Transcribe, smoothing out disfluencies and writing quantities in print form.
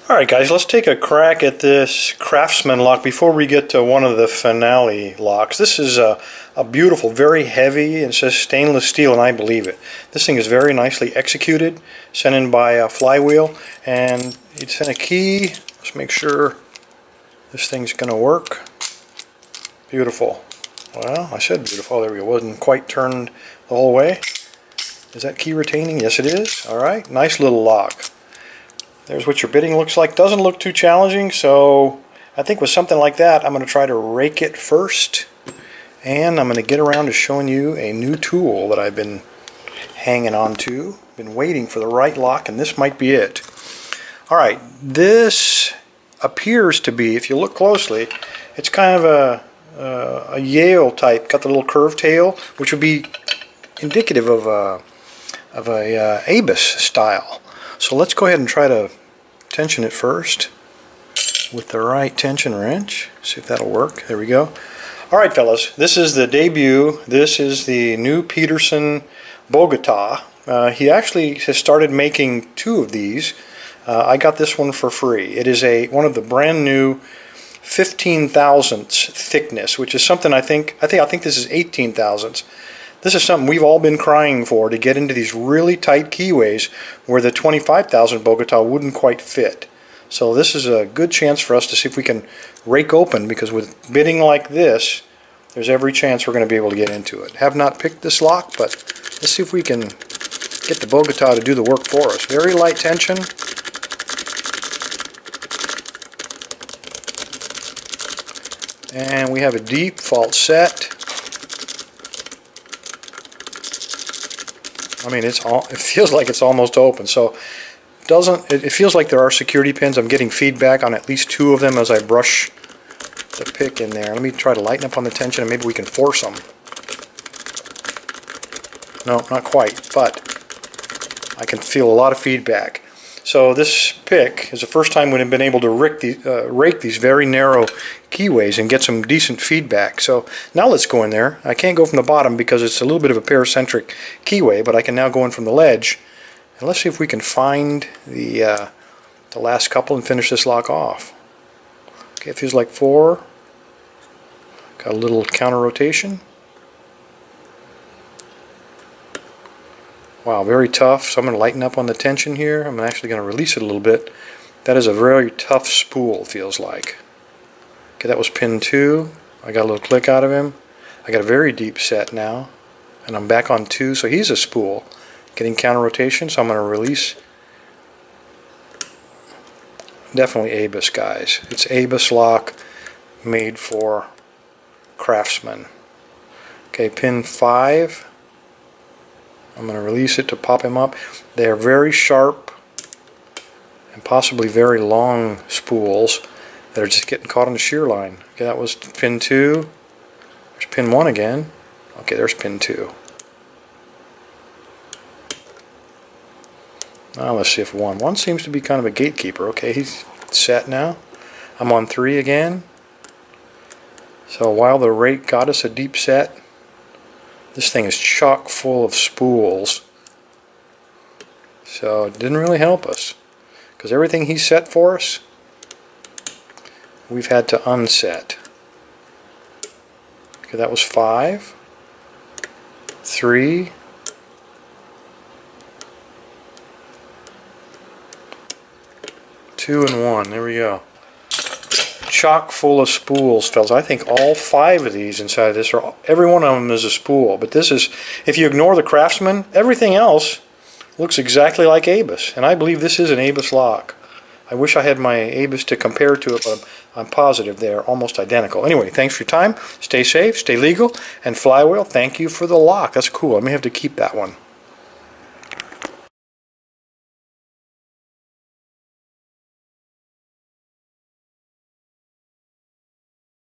Alright guys, let's take a crack at this Craftsman lock before we get to one of the finale locks. This is a beautiful, very heavy, and it says stainless steel, and I believe it. This thing is very nicely executed, sent in by Flywheel, and it sent a key. Let's make sure this thing's going to work. Beautiful. Well, I said beautiful. There we go. It wasn't quite turned the whole way. Is that key retaining? Yes it is. Alright, nice little lock. There's what your bitting looks like. Doesn't look too challenging, so I think with something like that, I'm going to try to rake it first. And I'm going to get around to showing you a new tool that I've been hanging on to. Been waiting for the right lock, and this might be it. Alright, this appears to be, if you look closely, it's kind of a Yale type. Got the little curved tail, which would be indicative of a Abus style. So let's go ahead and try to tension it first with the right tension wrench. See if that'll work. There we go. Alright fellas, this is the debut. This is the new Peterson Bogota. He actually has started making two of these. I got this one for free. It is one of the brand new 15 thousandths thickness, which is something I think this is 18 thousandths. This is something we've all been crying for, to get into these really tight keyways where the 25,000 Bogota wouldn't quite fit. So this is a good chance for us to see if we can rake open, because with bitting like this, there's every chance we're going to be able to get into it. Have not picked this lock, but let's see if we can get the Bogota to do the work for us. Very light tension. And we have a deep fault set. I mean, it feels like it's almost open, so it feels like there are security pins. I'm getting feedback on at least two of them as I brush the pick in there. Let me try to lighten up on the tension, and maybe we can force them. No, not quite, but I can feel a lot of feedback. So this pick is the first time we've been able to rake these very narrow keyways and get some decent feedback. So now let's go in there. I can't go from the bottom because it's a little bit of a paracentric keyway, but I can now go in from the ledge. And let's see if we can find the last couple and finish this lock off. Okay, it feels like 4. Got a little counter rotation. Wow, very tough. So I'm going to lighten up on the tension here. I'm actually going to release it a little bit. That is a very tough spool, feels like. Okay, that was pin 2. I got a little click out of him. I got a very deep set now. And I'm back on 2, so he's a spool. Getting counter rotation, so I'm going to release. Definitely Abus, guys. It's Abus lock made for Craftsman. Okay, pin 5. I'm going to release it to pop him up. They are very sharp and possibly very long spools that are just getting caught on the shear line. Okay, that was pin 2. There's pin 1 again. Okay, there's pin 2. Now let's see if 1. 1 seems to be kind of a gatekeeper. Okay, he's set now. I'm on 3 again. So while the rake got us a deep set, this thing is chock full of spools, so it didn't really help us, because everything he set for us, we've had to unset. Okay, that was 5, 3, 2, and 1. There we go. Chock full of spools, fellas. I think all 5 of these inside of this every one of them is a spool. But this is, if you ignore the Craftsman, everything else looks exactly like Abus. And I believe this is an Abus lock. I wish I had my Abus to compare to it, but I'm positive they're almost identical. Anyway, thanks for your time. Stay safe, stay legal, and Flywheel, thank you for the lock. That's cool. I may have to keep that one.